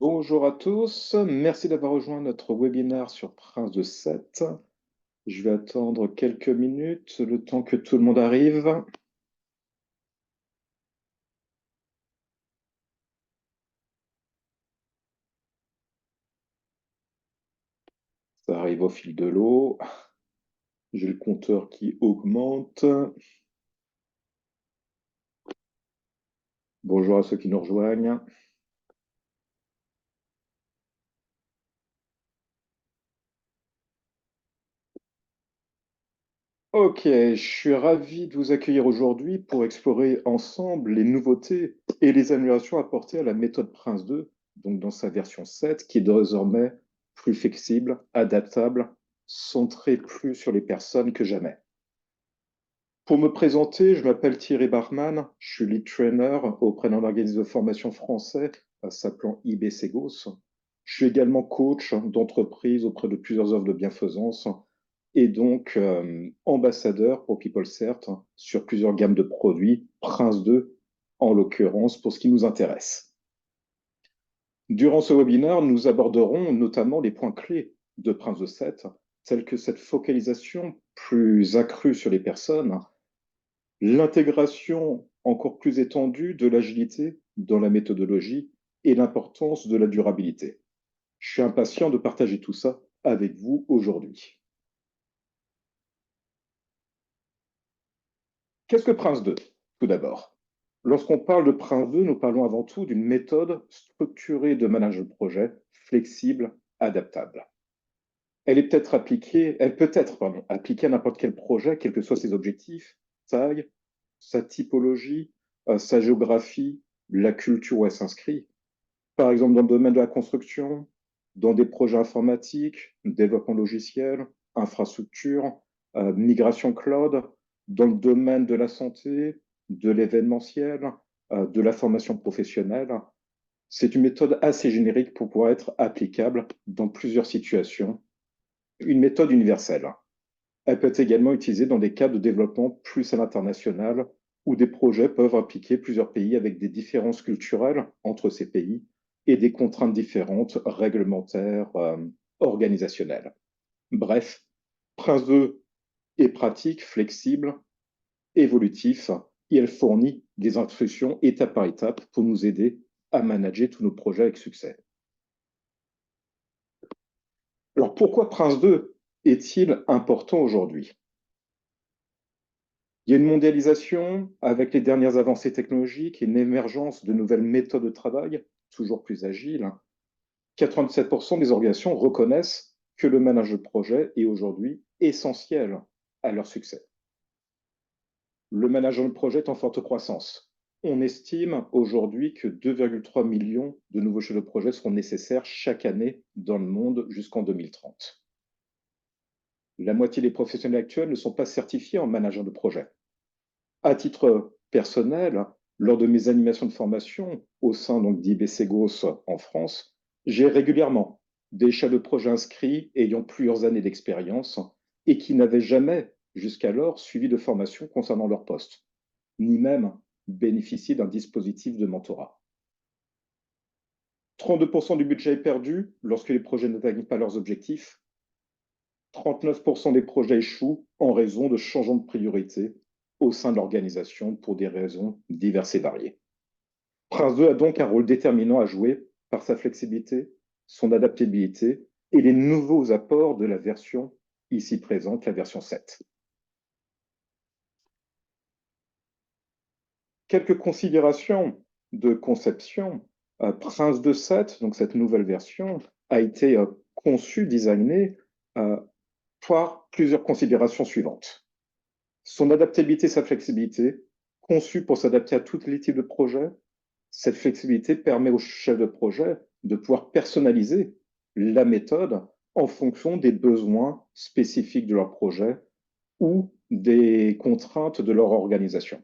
Bonjour à tous, merci d'avoir rejoint notre webinaire sur Prince de 7. Je vais attendre quelques minutes, le temps que tout le monde arrive. Ça arrive au fil de l'eau. J'ai le compteur qui augmente. Bonjour à ceux qui nous rejoignent. Ok, je suis ravi de vous accueillir aujourd'hui pour explorer ensemble les nouveautés et les améliorations apportées à la méthode Prince 2, donc dans sa version 7, qui est désormais plus flexible, adaptable, centrée plus sur les personnes que jamais. Pour me présenter, je m'appelle Thierry Bachmann, je suis lead trainer auprès d'un organisme de formation français s'appelant IBCGOS. Je suis également coach d'entreprise auprès de plusieurs offres de bienfaisance et donc ambassadeur pour PeopleCert sur plusieurs gammes de produits, Prince 2 en l'occurrence pour ce qui nous intéresse. Durant ce webinaire, nous aborderons notamment les points clés de Prince 2 7, tels que cette focalisation plus accrue sur les personnes, l'intégration encore plus étendue de l'agilité dans la méthodologie et l'importance de la durabilité. Je suis impatient de partager tout ça avec vous aujourd'hui. Qu'est-ce que Prince 2, tout d'abord? Lorsqu'on parle de Prince 2, nous parlons avant tout d'une méthode structurée de management de projet, flexible, adaptable. Elle peut être appliquée à n'importe quel projet, quels que soient ses objectifs, taille, sa typologie, sa géographie, la culture où elle s'inscrit. Par exemple, dans le domaine de la construction, dans des projets informatiques, développement logiciel, infrastructure, migration cloud, dans le domaine de la santé, de l'événementiel, de la formation professionnelle. C'est une méthode assez générique pour pouvoir être applicable dans plusieurs situations, une méthode universelle. Elle peut être également utilisée dans des cas de développement plus à l'international, où des projets peuvent impliquer plusieurs pays avec des différences culturelles entre ces pays et des contraintes différentes réglementaires, organisationnelles. Bref, Prince 2 est pratique, flexible, évolutif, et elle fournit des instructions étape par étape pour nous aider à manager tous nos projets avec succès. Alors pourquoi Prince 2 est-il important aujourd'hui? Il y a une mondialisation avec les dernières avancées technologiques et une émergence de nouvelles méthodes de travail toujours plus agiles. 87% des organisations reconnaissent que le management de projet est aujourd'hui essentiel à leur succès. Le management de projet est en forte croissance. On estime aujourd'hui que 2,3 millions de nouveaux chefs de projet seront nécessaires chaque année dans le monde jusqu'en 2030. La moitié des professionnels actuels ne sont pas certifiés en management de projet. À titre personnel, lors de mes animations de formation au sein d'IBCGOS en France, j'ai régulièrement des chefs de projet inscrits ayant plusieurs années d'expérience et qui n'avaient jamais jusqu'alors suivi de formation concernant leur poste, ni même bénéficié d'un dispositif de mentorat. 32% du budget est perdu lorsque les projets n'atteignent pas leurs objectifs. 39% des projets échouent en raison de changements de priorité au sein de l'organisation pour des raisons diverses et variées. Prince 2 a donc un rôle déterminant à jouer par sa flexibilité, son adaptabilité et les nouveaux apports de la version ici présente, la version 7. Quelques considérations de conception. Prince 2 7, donc cette nouvelle version, a été conçue, designée par plusieurs considérations suivantes. Son adaptabilité, sa flexibilité, conçue pour s'adapter à tous les types de projets. Cette flexibilité permet aux chefs de projet de pouvoir personnaliser la méthode en fonction des besoins spécifiques de leur projet ou des contraintes de leur organisation.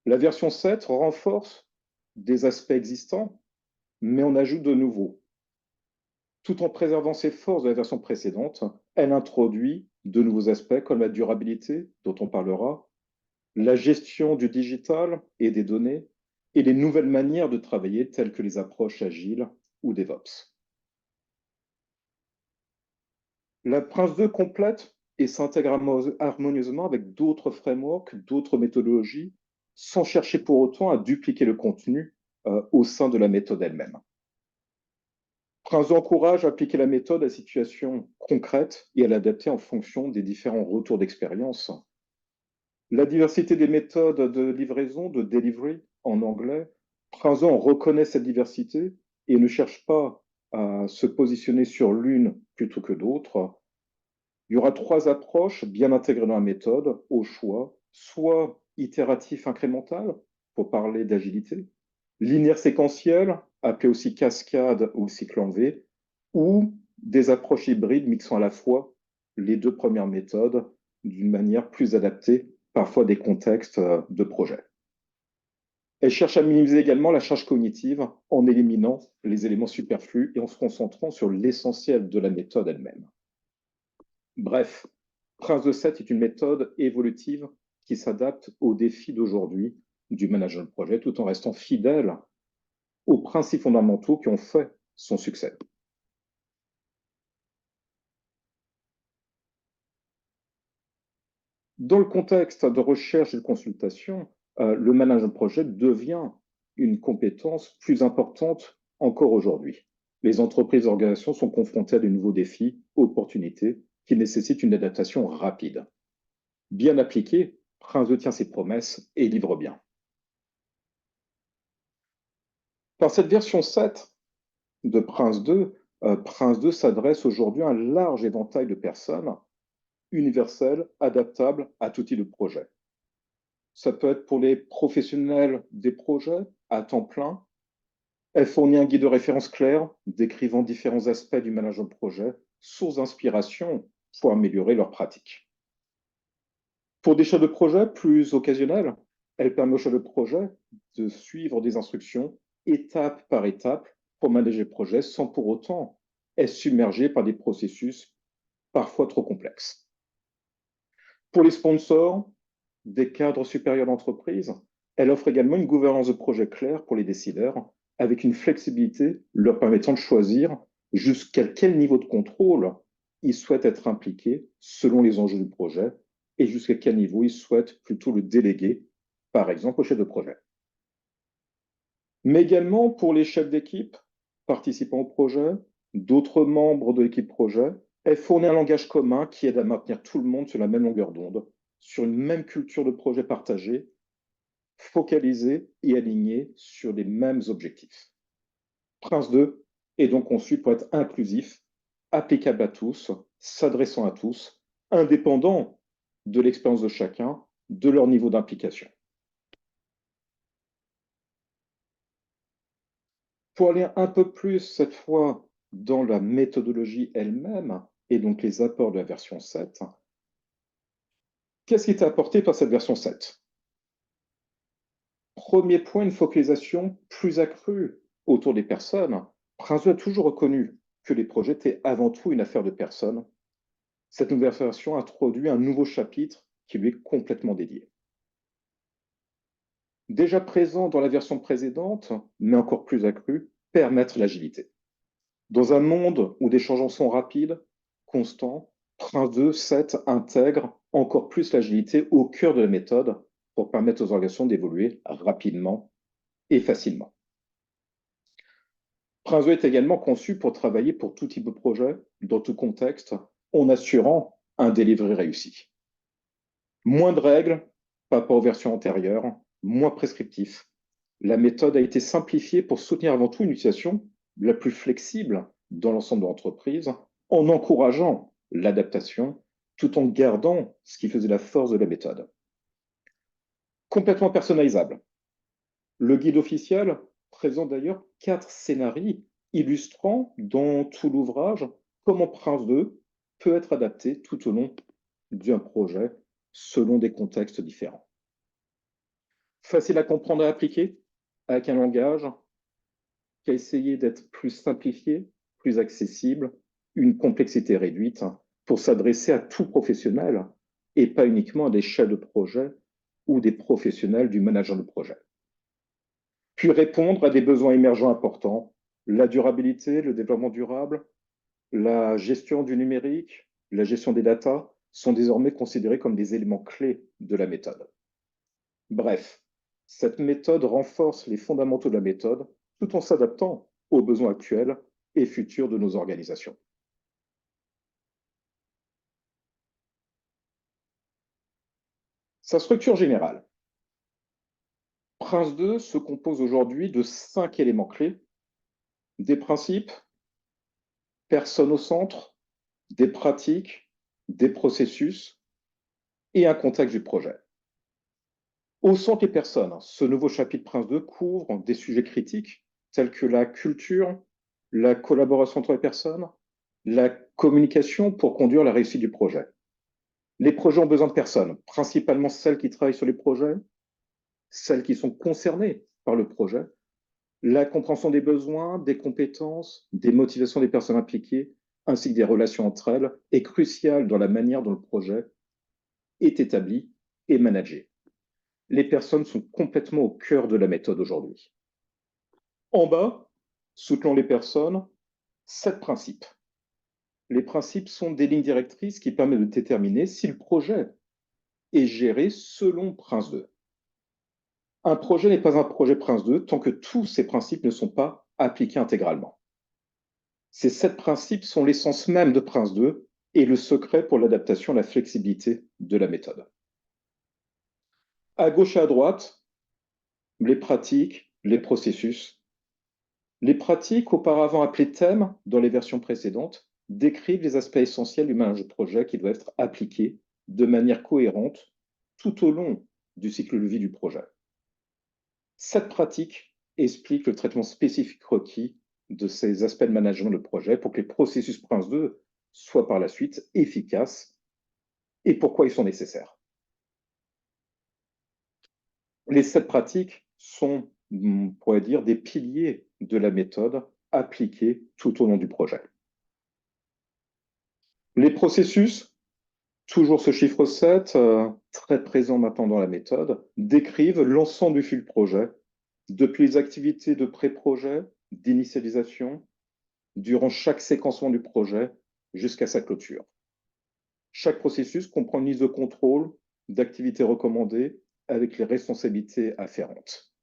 La version 7 renforce des aspects existants, mais en ajoute de nouveaux. Tout en préservant ses forces de la version précédente, elle introduit de nouveaux aspects comme la durabilité, dont on parlera, la gestion du digital et des données, et les nouvelles manières de travailler telles que les approches agiles ou DevOps. La Prince2 complète et s'intègre harmonieusement avec d'autres frameworks, d'autres méthodologies, sans chercher pour autant à dupliquer le contenu au sein de la méthode elle-même. Prince2 encourage à appliquer la méthode à situations concrètes et à l'adapter en fonction des différents retours d'expérience. La diversité des méthodes de livraison, de delivery en anglais, Prince2 en reconnaît cette diversité et ne cherche pas à se positionner sur l'une plutôt que d'autres. Il y aura trois approches bien intégrées dans la méthode au choix, soit itératif incrémental, pour parler d'agilité, linéaire séquentiel, appelé aussi cascade ou cycle en V, ou des approches hybrides mixant à la fois les deux premières méthodes d'une manière plus adaptée, parfois des contextes de projet. Elle cherche à minimiser également la charge cognitive en éliminant les éléments superflus et en se concentrant sur l'essentiel de la méthode elle-même. Bref, Prince2 est une méthode évolutive qui s'adapte aux défis d'aujourd'hui du management de projet tout en restant fidèle aux principes fondamentaux qui ont fait son succès. Dans le contexte de recherche et de consultation, le management de projet devient une compétence plus importante encore aujourd'hui. Les entreprises et organisations sont confrontées à de nouveaux défis, opportunités qui nécessitent une adaptation rapide. Bien appliqué, Prince2 tient ses promesses et livre bien. Par cette version 7 de Prince2, Prince2 s'adresse aujourd'hui à un large éventail de personnes, universelles, adaptables à tout type de projet. Ça peut être pour les professionnels des projets à temps plein. Elle fournit un guide de référence clair décrivant différents aspects du management de projet, source d'inspiration pour améliorer leur pratique. Pour des chefs de projet plus occasionnels, elle permet aux chefs de projet de suivre des instructions étape par étape pour manager le projet sans pour autant être submergé par des processus parfois trop complexes. Pour les sponsors, des cadres supérieurs d'entreprise, elle offre également une gouvernance de projet claire pour les décideurs, avec une flexibilité leur permettant de choisir jusqu'à quel niveau de contrôle ils souhaitent être impliqués selon les enjeux du projet et jusqu'à quel niveau ils souhaitent plutôt le déléguer, par exemple au chef de projet. Mais également pour les chefs d'équipe participant au projet, d'autres membres de l'équipe projet, elle fournit un langage commun qui aide à maintenir tout le monde sur la même longueur d'onde, sur une même culture de projet partagée, focalisée et alignée sur les mêmes objectifs. Prince2 est donc conçu pour être inclusif, applicable à tous, s'adressant à tous, indépendant de l'expérience de chacun, de leur niveau d'implication. Pour aller un peu plus cette fois dans la méthodologie elle-même et donc les apports de la version 7, qu'est-ce qui est apporté par cette version 7? Premier point, une focalisation plus accrue autour des personnes. Prince2 a toujours reconnu que les projets étaient avant tout une affaire de personnes. Cette nouvelle version introduit un nouveau chapitre qui lui est complètement dédié. Déjà présent dans la version précédente, mais encore plus accru, permettre l'agilité. Dans un monde où des changements sont rapides, constants, Prince2 intègre encore plus l'agilité au cœur de la méthode pour permettre aux organisations d'évoluer rapidement et facilement. Prince2 est également conçu pour travailler pour tout type de projet, dans tout contexte, en assurant un delivery réussi. Moins de règles par rapport aux versions antérieures, moins prescriptif. La méthode a été simplifiée pour soutenir avant tout une utilisation la plus flexible dans l'ensemble de l'entreprise, en encourageant l'adaptation, tout en gardant ce qui faisait la force de la méthode. Complètement personnalisable. Le guide officiel présente d'ailleurs 4 scénarios illustrant dans tout l'ouvrage comment Prince2 peut être adapté tout au long d'un projet selon des contextes différents. Facile à comprendre et à appliquer, avec un langage qui a essayé d'être plus simplifié, plus accessible, une complexité réduite pour s'adresser à tout professionnel et pas uniquement à des chefs de projet ou des professionnels du management de projet. puis répondre à des besoins émergents importants, la durabilité, le développement durable, la gestion du numérique, la gestion des datas sont désormais considérés comme des éléments clés de la méthode. Bref, cette méthode renforce les fondamentaux de la méthode tout en s'adaptant aux besoins actuels et futurs de nos organisations. Sa structure générale. Prince 2 se compose aujourd'hui de 5 éléments clés, des principes, personnes au centre, des pratiques, des processus et un contexte du projet. Au centre des personnes, ce nouveau chapitre Prince 2 couvre des sujets critiques tels que la culture, la collaboration entre les personnes, la communication pour conduire la réussite du projet. Les projets ont besoin de personnes, principalement celles qui travaillent sur les projets, celles qui sont concernées par le projet. La compréhension des besoins, des compétences, des motivations des personnes impliquées, ainsi que des relations entre elles, est cruciale dans la manière dont le projet est établi et managé. Les personnes sont complètement au cœur de la méthode aujourd'hui. En bas, soutenons les personnes, 7 principes. Les principes sont des lignes directrices qui permettent de déterminer si le projet est géré selon Prince 2. Un projet n'est pas un projet Prince 2 tant que tous ces principes ne sont pas appliqués intégralement. Ces 7 principes sont l'essence même de Prince 2 et le secret pour l'adaptation et la flexibilité de la méthode. À gauche et à droite, les pratiques, les processus. Les pratiques, auparavant appelées thèmes dans les versions précédentes, décrivent les aspects essentiels du management de projet qui doivent être appliqués de manière cohérente tout au long du cycle de vie du projet. Cette pratique explique le traitement spécifique requis de ces aspects de management de projet pour que les processus Prince 2 soient par la suite efficaces et pourquoi ils sont nécessaires. Les 7 pratiques sont, on pourrait dire, des piliers de la méthode appliquée tout au long du projet. Les processus, toujours ce chiffre 7, très présent maintenant dans la méthode, décrivent l'ensemble du fil projet, depuis les activités de pré-projet, d'initialisation, durant chaque séquencement du projet jusqu'à sa clôture. Chaque processus comprend une liste de contrôle, d'activités recommandées avec les responsabilités afférentes.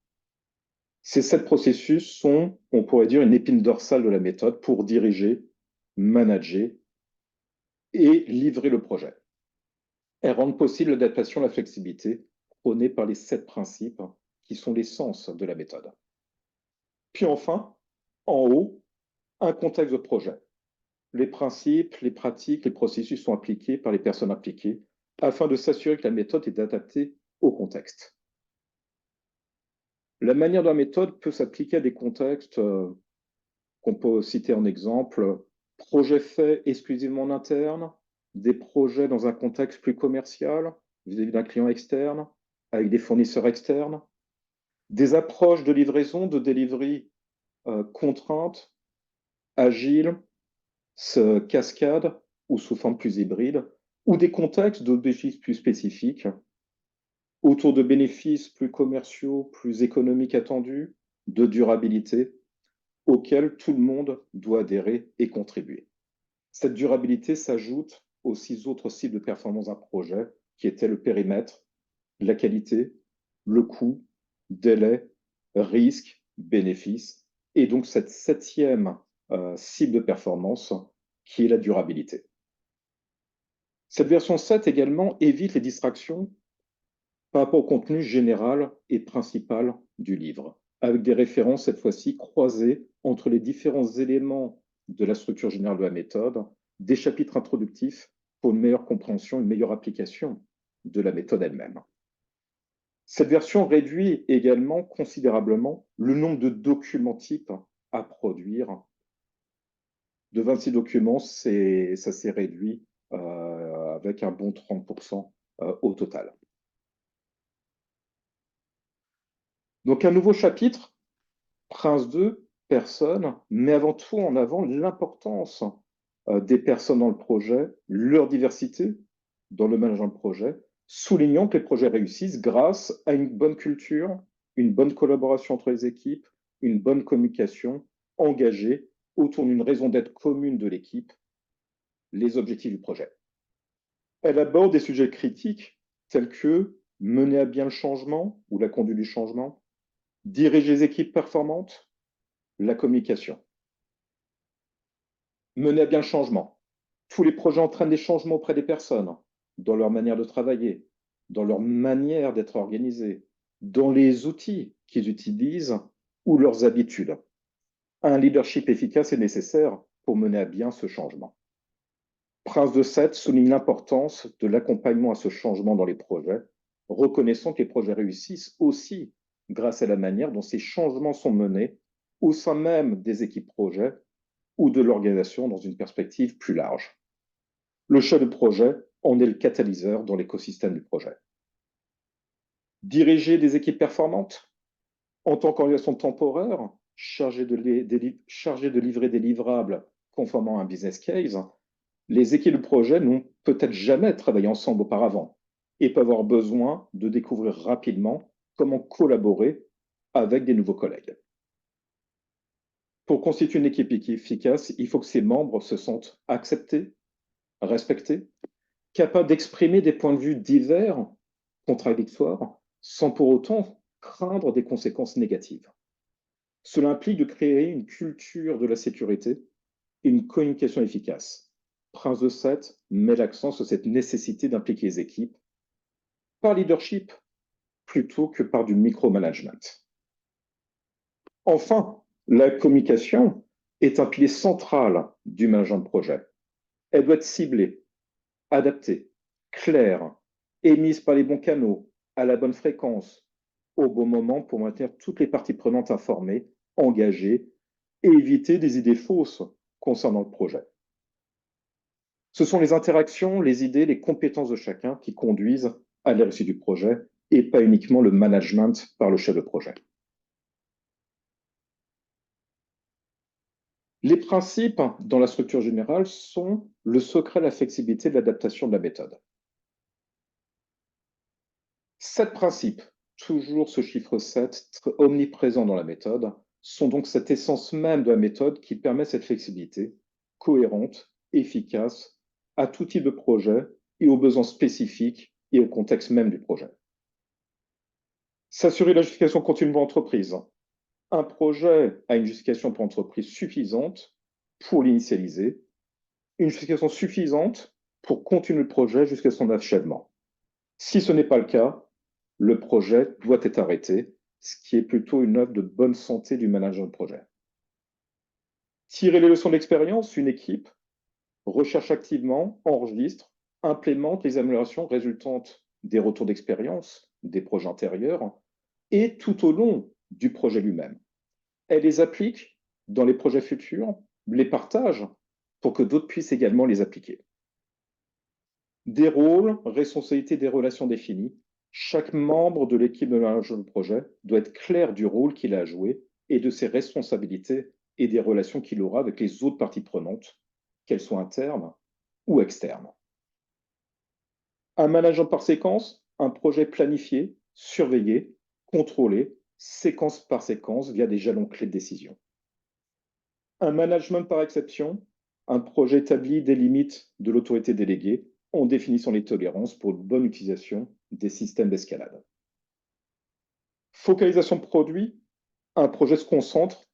Ces 7 processus sont, on pourrait dire, une épine dorsale de la méthode pour diriger, manager et livrer le projet. Elles rendent possible l'adaptation et la flexibilité prônée par les 7 principes qui sont l'essence de la méthode. Puis enfin, en haut, un contexte de projet. Les principes, les pratiques, les processus sont appliqués par les personnes impliquées afin de s'assurer que la méthode est adaptée au contexte. La manière de la méthode peut s'appliquer à des contextes qu'on peut citer en exemple, projets faits exclusivement en interne, des projets dans un contexte plus commercial, vis-à-vis d'un client externe, avec des fournisseurs externes, des approches de livraison, de delivery contraintes, agiles, cascade ou sous forme plus hybride, ou des contextes d'objectifs plus spécifiques, autour de bénéfices plus commerciaux, plus économiques attendus, de durabilité, auxquels tout le monde doit adhérer et contribuer. Cette durabilité s'ajoute aux 6 autres cibles de performance d'un projet, qui étaient le périmètre, la qualité, le coût, délai, risque, bénéfice, et donc cette 7e cible de performance qui est la durabilité. Cette version 7 également évite les distractions par rapport au contenu général et principal du livre, avec des références cette fois-ci croisées entre les différents éléments de la structure générale de la méthode, des chapitres introductifs pour une meilleure compréhension, une meilleure application de la méthode elle-même. Cette version réduit également considérablement le nombre de documents types à produire. De 26 documents, ça s'est réduit avec un bon 30% au total. Donc un nouveau chapitre, Prince 2, personnes, mais avant tout en avant l'importance des personnes dans le projet, leur diversité dans le management de projet, soulignant que les projets réussissent grâce à une bonne culture, une bonne collaboration entre les équipes, une bonne communication engagée autour d'une raison d'être commune de l'équipe, les objectifs du projet. Elle aborde des sujets critiques tels que mener à bien le changement ou la conduite du changement, diriger les équipes performantes, la communication. Mener à bien le changement. Tous les projets entraînent des changements auprès des personnes, dans leur manière de travailler, dans leur manière d'être organisées, dans les outils qu'ils utilisent ou leurs habitudes. Un leadership efficace est nécessaire pour mener à bien ce changement. Prince de Sète souligne l'importance de l'accompagnement à ce changement dans les projets, reconnaissant que les projets réussissent aussi grâce à la manière dont ces changements sont menés au sein même des équipes projets ou de l'organisation dans une perspective plus large. Le chef de projet en est le catalyseur dans l'écosystème du projet. Diriger des équipes performantes en tant qu'organisation temporaire, chargée de livrer des livrables conformément à un business case, les équipes de projet n'ont peut-être jamais travaillé ensemble auparavant et peuvent avoir besoin de découvrir rapidement comment collaborer avec des nouveaux collègues. Pour constituer une équipe efficace, il faut que ses membres se sentent acceptés, respectés, capables d'exprimer des points de vue divers, contradictoires, sans pour autant craindre des conséquences négatives. Cela implique de créer une culture de la sécurité et une communication efficace. Prince de Sète met l'accent sur cette nécessité d'impliquer les équipes par leadership plutôt que par du micromanagement. Enfin, la communication est un pilier central du management de projet. Elle doit être ciblée, adaptée, claire, émise par les bons canaux, à la bonne fréquence, au bon moment pour maintenir toutes les parties prenantes informées, engagées et éviter des idées fausses concernant le projet. Ce sont les interactions, les idées, les compétences de chacun qui conduisent à la réussite du projet et pas uniquement le management par le chef de projet. Les principes dans la structure générale sont le secret de la flexibilité et de l'adaptation de la méthode. 7 principes, toujours ce chiffre 7, omniprésent dans la méthode, sont donc cette essence même de la méthode qui permet cette flexibilité cohérente, efficace, à tout type de projet et aux besoins spécifiques et au contexte même du projet. S'assurer la justification continue de l'entreprise. Un projet a une justification pour l'entreprise suffisante pour l'initialiser, une justification suffisante pour continuer le projet jusqu'à son achèvement. Si ce n'est pas le cas, le projet doit être arrêté, ce qui est plutôt une œuvre de bonne santé du manager de projet. Tirer les leçons d'expérience, une équipe recherche activement, enregistre, implémente les améliorations résultantes des retours d'expérience des projets antérieurs et tout au long du projet lui-même. Elle les applique dans les projets futurs, les partage pour que d'autres puissent également les appliquer. Des rôles, responsabilités, des relations définies. Chaque membre de l'équipe de management de projet doit être clair du rôle qu'il a à jouer et de ses responsabilités et des relations qu'il aura avec les autres parties prenantes, qu'elles soient internes ou externes. Un management par séquence, un projet planifié, surveillé, contrôlé, séquence par séquence via des jalons clés de décision. Un management par exception, un projet établi des limites de l'autorité déléguée en définissant les tolérances pour une bonne utilisation des systèmes d'escalade. Focalisation de produit, un projet se concentre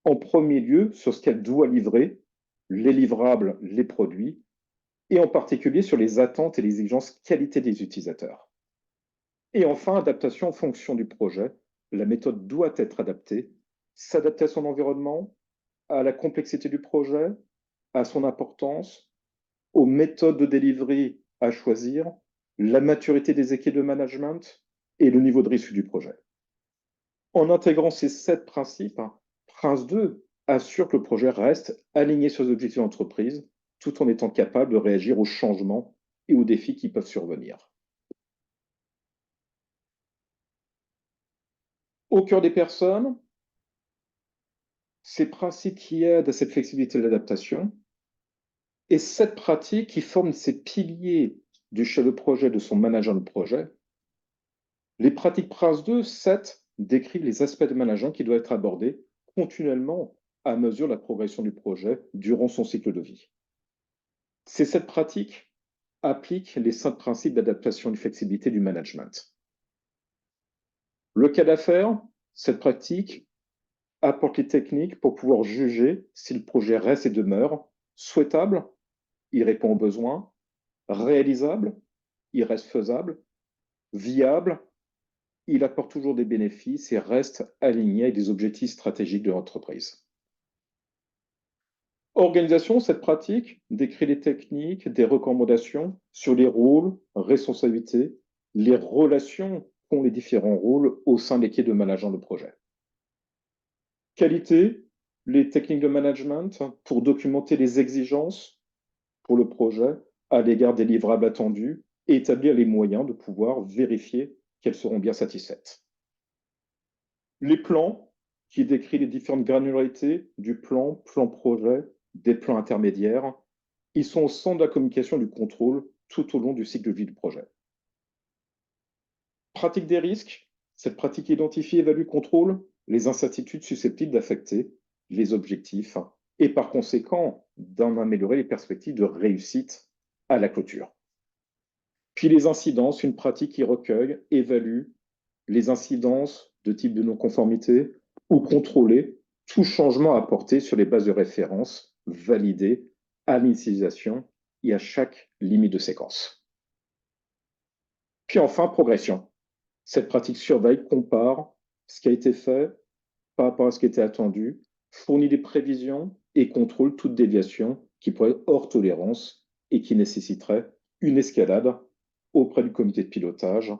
en premier lieu sur ce qu'elle doit livrer, les livrables, les produits, et en particulier sur les attentes et les exigences qualité des utilisateurs. Et enfin, adaptation en fonction du projet. La méthode doit être adaptée, s'adapter à son environnement, à la complexité du projet, à son importance, aux méthodes de delivery à choisir, la maturité des équipes de management et le niveau de risque du projet. En intégrant ces 7 principes, Prince 2 assure que le projet reste aligné sur les objectifs de l'entreprise tout en étant capable de réagir aux changements et aux défis qui peuvent survenir. Au cœur des personnes, ces principes qui aident à cette flexibilité de l'adaptation et cette pratique qui forme ces piliers du chef de projet, de son manager de projet. Les pratiques Prince 2, 7 décrit les aspects de management qui doivent être abordés continuellement à mesure de la progression du projet durant son cycle de vie. Cette pratique applique les 5 principes d'adaptation et de flexibilité du management. Le cas d'affaires, cette pratique apporte les techniques pour pouvoir juger si le projet reste et demeure souhaitable, il répond aux besoins, réalisable, il reste faisable, viable, il apporte toujours des bénéfices et reste aligné avec des objectifs stratégiques de l'entreprise. Organisation, cette pratique décrit les techniques, des recommandations sur les rôles, responsabilités, les relations qu'ont les différents rôles au sein de l'équipe de management de projet. Qualité, les techniques de management pour documenter les exigences pour le projet à l'égard des livrables attendus et établir les moyens de pouvoir vérifier qu'elles seront bien satisfaites. Les plans, qui décrit les différentes granularités du plan, plan projet, des plans intermédiaires, ils sont au centre de la communication du contrôle tout au long du cycle de vie du projet. Pratique des risques, cette pratique identifie, évalue, contrôle les incertitudes susceptibles d'affecter les objectifs et par conséquent d'en améliorer les perspectives de réussite à la clôture. Puis les incidences, une pratique qui recueille, évalue les incidences de type de non-conformité ou contrôler tout changement apporté sur les bases de référence validées à l'initialisation et à chaque limite de séquence. Puis enfin, progression. Cette pratique surveille, compare ce qui a été fait par rapport à ce qui était attendu, fournit des prévisions et contrôle toute déviation qui pourrait être hors tolérance et qui nécessiterait une escalade auprès du comité de pilotage,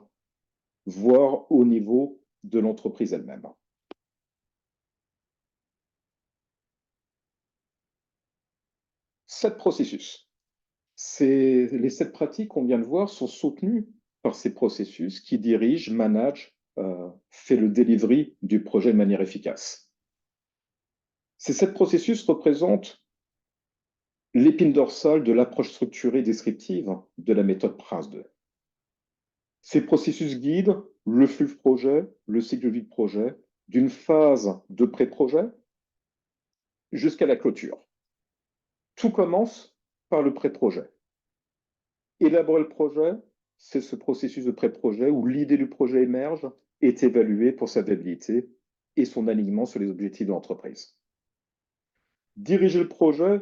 voire au niveau de l'entreprise elle-même. Sept processus. Les 7 pratiques qu'on vient de voir sont soutenues par ces processus qui dirigent, managent, fait le delivery du projet de manière efficace. Ces 7 processus représentent l'épine dorsale de l'approche structurée descriptive de la méthode Prince2. Ces processus guident le flux de projet, le cycle de vie de projet, d'une phase de pré-projet jusqu'à la clôture. Tout commence par le pré-projet. Élaborer le projet, c'est ce processus de pré-projet où l'idée du projet émerge, est évaluée pour sa viabilité et son alignement sur les objectifs de l'entreprise. Diriger le projet,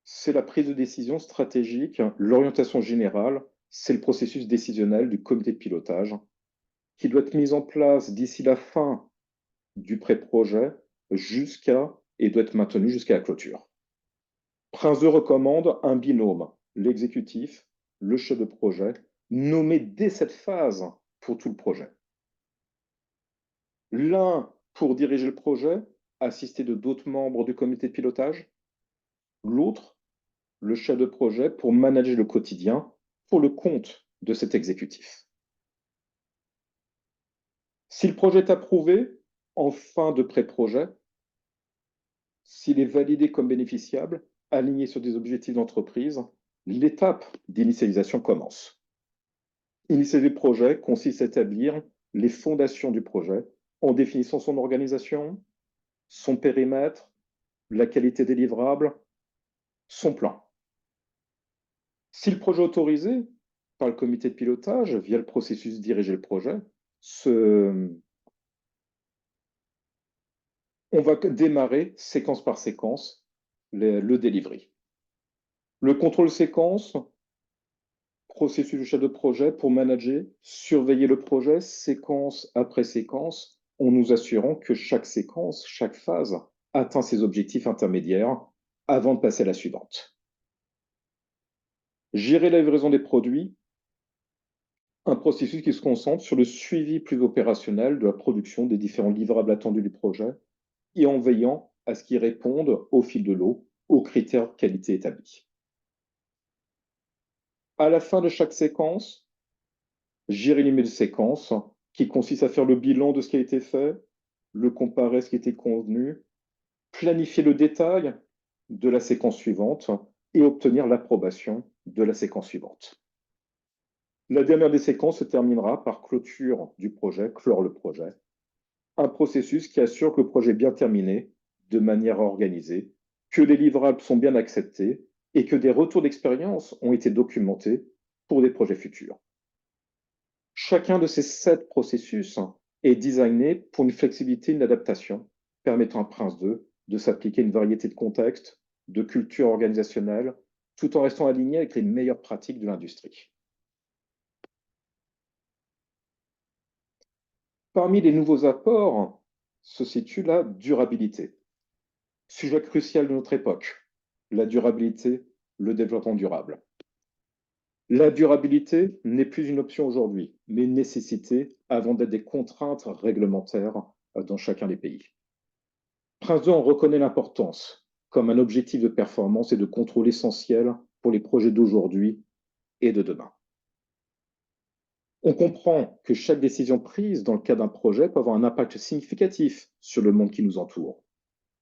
c'est la prise de décision stratégique, l'orientation générale, c'est le processus décisionnel du comité de pilotage qui doit être mis en place d'ici la fin du pré-projet et doit être maintenu jusqu'à la clôture. Prince2 recommande un binôme, l'exécutif, le chef de projet, nommé dès cette phase pour tout le projet. L'un pour diriger le projet, assisté de d'autres membres du comité de pilotage, l'autre, le chef de projet, pour manager le quotidien pour le compte de cet exécutif. Si le projet est approuvé en fin de pré-projet, s'il est validé comme bénéficiable, aligné sur des objectifs d'entreprise, l'étape d'initialisation commence. Initialiser le projet consiste à établir les fondations du projet en définissant son organisation, son périmètre, la qualité des livrables, son plan. Si le projet est autorisé par le comité de pilotage via le processus diriger le projet, on va démarrer séquence par séquence le delivery. Le contrôle séquence, processus du chef de projet pour manager, surveiller le projet séquence après séquence, en nous assurant que chaque séquence, chaque phase atteint ses objectifs intermédiaires avant de passer à la suivante. Gérer la livraison des produits, un processus qui se concentre sur le suivi plus opérationnel de la production des différents livrables attendus du projet et en veillant à ce qu'ils répondent au fil de l'eau aux critères de qualité établis. À la fin de chaque séquence, gérer les de séquence qui consiste à faire le bilan de ce qui a été fait, le comparer à ce qui était convenu, planifier le détail de la séquence suivante et obtenir l'approbation de la séquence suivante. La dernière des séquences se terminera par clôture du projet, clore le projet, Un processus qui assure que le projet est bien terminé, de manière organisée, que les livrables sont bien acceptés et que des retours d'expérience ont été documentés pour des projets futurs. Chacun de ces 7 processus est designé pour une flexibilité et une adaptation permettant à Prince 2 de s'appliquer à une variété de contextes, de cultures organisationnelles, tout en restant aligné avec les meilleures pratiques de l'industrie. Parmi les nouveaux apports se situe la durabilité. Sujet crucial de notre époque, la durabilité, le développement durable. La durabilité n'est plus une option aujourd'hui, mais une nécessité avant d'être des contraintes réglementaires dans chacun des pays. Prince 2 en reconnaît l'importance comme un objectif de performance et de contrôle essentiel pour les projets d'aujourd'hui et de demain. On comprend que chaque décision prise dans le cadre d'un projet peut avoir un impact significatif sur le monde qui nous entoure.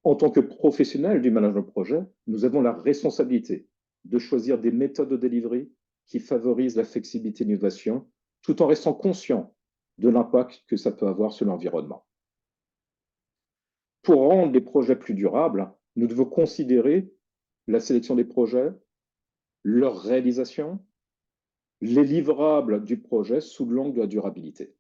En tant que professionnels du management de projet, nous avons la responsabilité de choisir des méthodes de delivery qui favorisent la flexibilité et l'innovation, tout en restant conscients de l'impact que ça peut avoir sur l'environnement. Pour rendre les projets plus durables, nous devons considérer la sélection des projets, leur réalisation, les livrables du projet sous l'angle de la durabilité.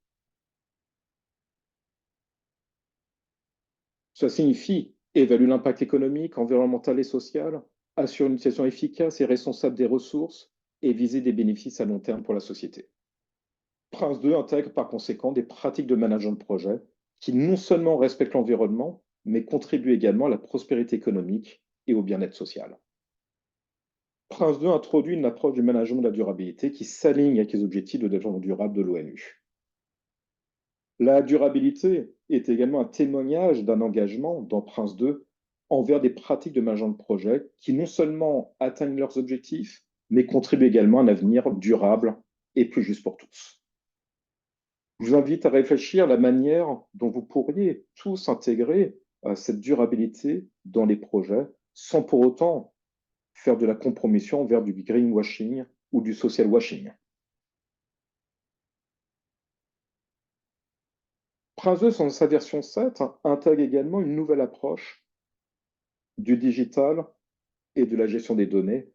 Ça signifie évaluer l'impact économique, environnemental et social, assurer une utilisation efficace et responsable des ressources et viser des bénéfices à long terme pour la société. Prince 2 intègre par conséquent des pratiques de management de projet qui non seulement respectent l'environnement, mais contribuent également à la prospérité économique et au bien-être social. Prince 2 introduit une approche du management de la durabilité qui s'aligne avec les objectifs de développement durable de l'ONU. La durabilité est également un témoignage d'un engagement dans Prince 2 envers des pratiques de management de projet qui non seulement atteignent leurs objectifs, mais contribuent également à un avenir durable et plus juste pour tous. Je vous invite à réfléchir à la manière dont vous pourriez tous intégrer cette durabilité dans les projets sans pour autant faire de la compromission vers du greenwashing ou du social washing. Prince 2, dans sa version 7, intègre également une nouvelle approche du digital et de la gestion des données.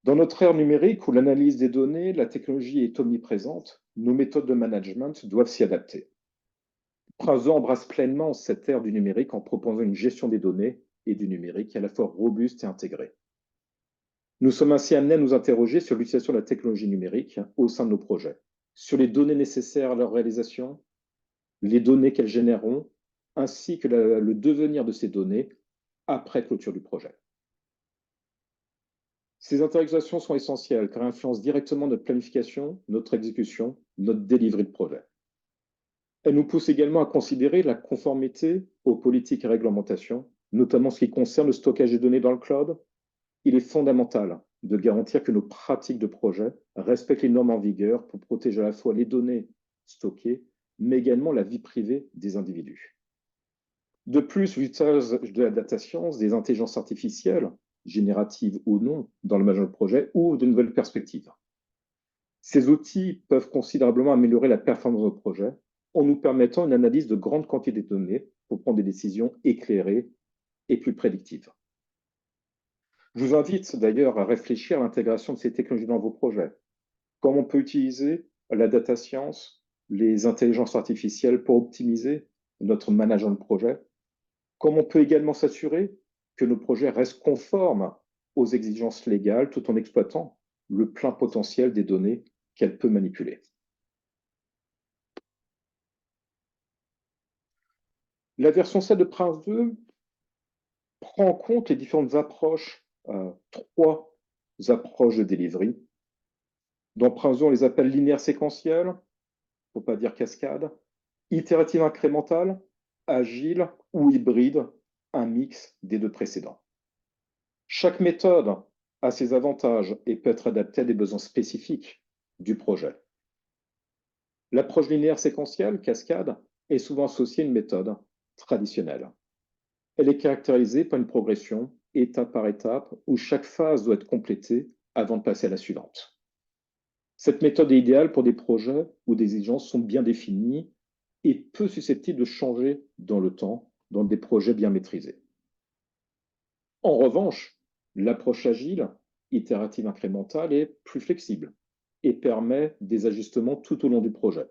Dans notre ère numérique où l'analyse des données, la technologie est omniprésente, nos méthodes de management doivent s'y adapter. Prince 2 embrasse pleinement cette ère du numérique en proposant une gestion des données et du numérique à la fois robuste et intégrée. Nous sommes ainsi amenés à nous interroger sur l'utilisation de la technologie numérique au sein de nos projets, sur les données nécessaires à leur réalisation, les données qu'elles généreront, ainsi que le devenir de ces données après clôture du projet. Ces interactions sont essentielles car elles influencent directement notre planification, notre exécution, notre delivery de projet. Elles nous poussent également à considérer la conformité aux politiques et réglementations, notamment en ce qui concerne le stockage des données dans le cloud. Il est fondamental de garantir que nos pratiques de projet respectent les normes en vigueur pour protéger à la fois les données stockées, mais également la vie privée des individus. De plus, l'usage de la data science, des intelligences artificielles, génératives ou non, dans le management de projet, ouvre de nouvelles perspectives. Ces outils peuvent considérablement améliorer la performance de nos projets en nous permettant une analyse de grandes quantités de données pour prendre des décisions éclairées et plus prédictives. Je vous invite d'ailleurs à réfléchir à l'intégration de ces technologies dans vos projets. Comment on peut utiliser la data science, les intelligences artificielles pour optimiser notre management de projet. Comment on peut également s'assurer que nos projets restent conformes aux exigences légales tout en exploitant le plein potentiel des données qu'elle peut manipuler. La version 7 de Prince 2 prend en compte les différentes approches, 3 approches de delivery. Dans Prince 2, on les appelle linéaire séquentielle, il ne faut pas dire cascade, itérative incrémentale, agile ou hybride, un mix des deux précédents. Chaque méthode a ses avantages et peut être adaptée à des besoins spécifiques du projet. L'approche linéaire séquentielle, cascade, est souvent associée à une méthode traditionnelle. Elle est caractérisée par une progression, étape par étape, où chaque phase doit être complétée avant de passer à la suivante. Cette méthode est idéale pour des projets où des exigences sont bien définies et peu susceptible de changer dans le temps dans des projets bien maîtrisés. En revanche, l'approche agile, itérative incrémentale, est plus flexible et permet des ajustements tout au long du projet.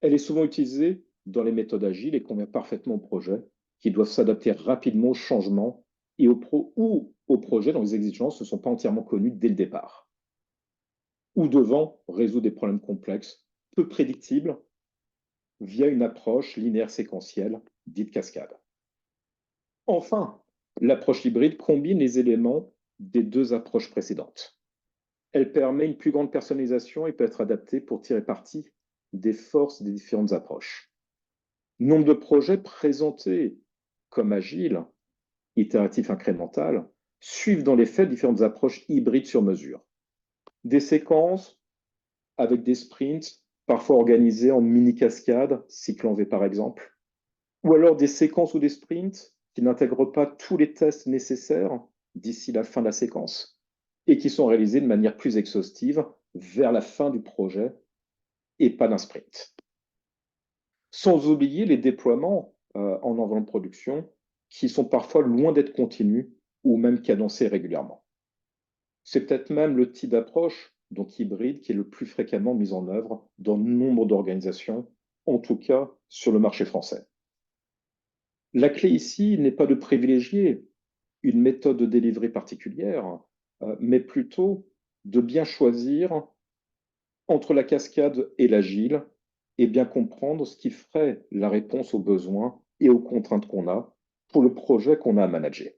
Elle est souvent utilisée dans les méthodes agiles et convient parfaitement aux projets qui doivent s'adapter rapidement aux changements et ou aux projets dont les exigences ne sont pas entièrement connues dès le départ, ou devant résoudre des problèmes complexes, peu prédictibles, via une approche linéaire séquentielle, dite cascade. Enfin, l'approche hybride combine les éléments des deux approches précédentes. Elle permet une plus grande personnalisation et peut être adaptée pour tirer parti des forces des différentes approches. Nombre de projets présentés comme agiles, itératifs incrémental, suivent dans les faits différentes approches hybrides sur mesure. Des séquences avec des sprints, parfois organisés en mini-cascades, cycle en V par exemple, ou alors des séquences ou des sprints qui n'intègrent pas tous les tests nécessaires d'ici la fin de la séquence et qui sont réalisés de manière plus exhaustive vers la fin du projet et pas d'un sprint. Sans oublier les déploiements en enveloppe de production qui sont parfois loin d'être continus ou même cadencés régulièrement. C'est peut-être même le type d'approche, donc hybride, qui est le plus fréquemment mis en œuvre dans nombre d'organisations, en tout cas sur le marché français. La clé ici n'est pas de privilégier une méthode de délivrer particulière, mais plutôt de bien choisir entre la cascade et l'agile et bien comprendre ce qui ferait la réponse aux besoins et aux contraintes qu'on a pour le projet qu'on a à manager.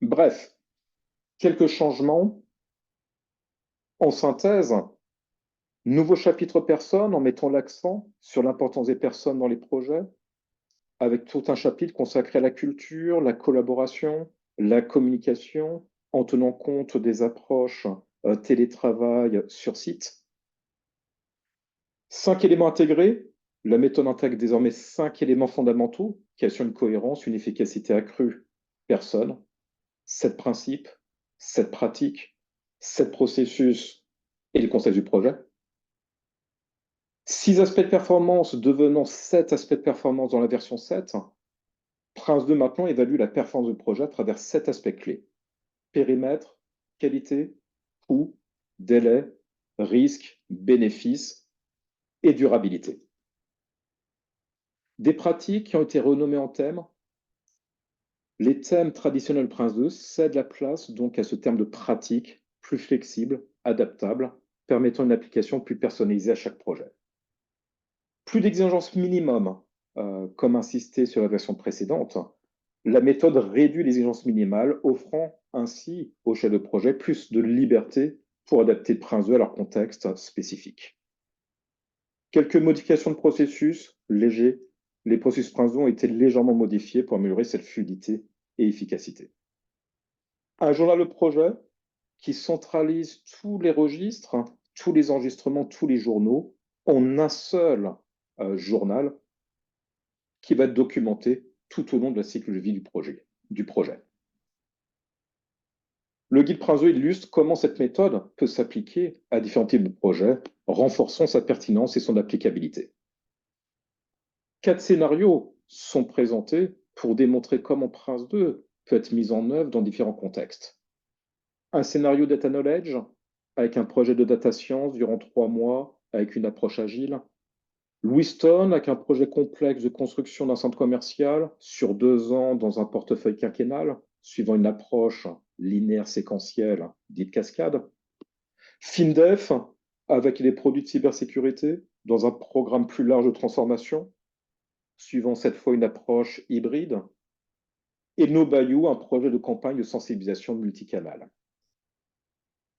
Bref, quelques changements. En synthèse, nouveau chapitre personnes en mettant l'accent sur l'importance des personnes dans les projets, avec tout un chapitre consacré à la culture, la collaboration, la communication, en tenant compte des approches télétravail sur site. 5 éléments intégrés. La méthode intègre désormais 5 éléments fondamentaux qui assurent une cohérence, une efficacité accrue. Personne, 7 principes, 7 pratiques, 7 processus et le contexte du projet. 6 aspects de performance devenant 7 aspects de performance dans la version 7. Prince 2 maintenant évalue la performance du projet à travers 7 aspects clés. Périmètre, qualité, coût, délai, risque, bénéfice et durabilité. Des pratiques qui ont été renommées en thèmes. Les thèmes traditionnels Prince 2 cèdent la place donc à ce terme de pratique plus flexible, adaptable, permettant une application plus personnalisée à chaque projet. Plus d'exigences minimum, comme insisté sur la version précédente, la méthode réduit les exigences minimales, offrant ainsi aux chefs de projet plus de liberté pour adapter Prince 2 à leur contexte spécifique. Quelques modifications de processus légers. Les processus Prince 2 ont été légèrement modifiés pour améliorer cette fluidité et efficacité. Un journal de projet qui centralise tous les registres, tous les enregistrements, tous les journaux en un seul journal qui va être documenté tout au long de la cycle de vie du projet. Le guide Prince 2 illustre comment cette méthode peut s'appliquer à différents types de projets, renforçant sa pertinence et son applicabilité. 4 scénarios sont présentés pour démontrer comment Prince 2 peut être mis en œuvre dans différents contextes. Un scénario data knowledge avec un projet de data science durant 3 mois avec une approche agile. Lewiston avec un projet complexe de construction d'un centre commercial sur 2 ans dans un portefeuille quinquennal, suivant une approche linéaire séquentielle dite cascade. FinDef avec les produits de cybersécurité dans un programme plus large de transformation, suivant cette fois une approche hybride. Et NoBayou, un projet de campagne de sensibilisation multicanal.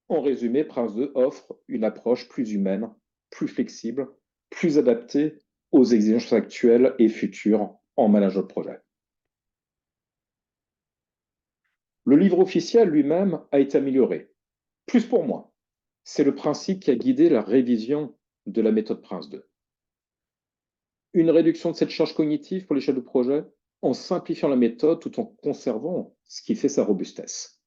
En résumé, Prince 2 offre une approche plus humaine, plus flexible, plus adaptée aux exigences actuelles et futures en management de projet. Le livre officiel lui-même a été amélioré. Plus pour moi. C'est le principe qui a guidé la révision de la méthode Prince 2. Une réduction de cette charge cognitive pour les chefs de projet en simplifiant la méthode tout en conservant ce qui fait sa robustesse.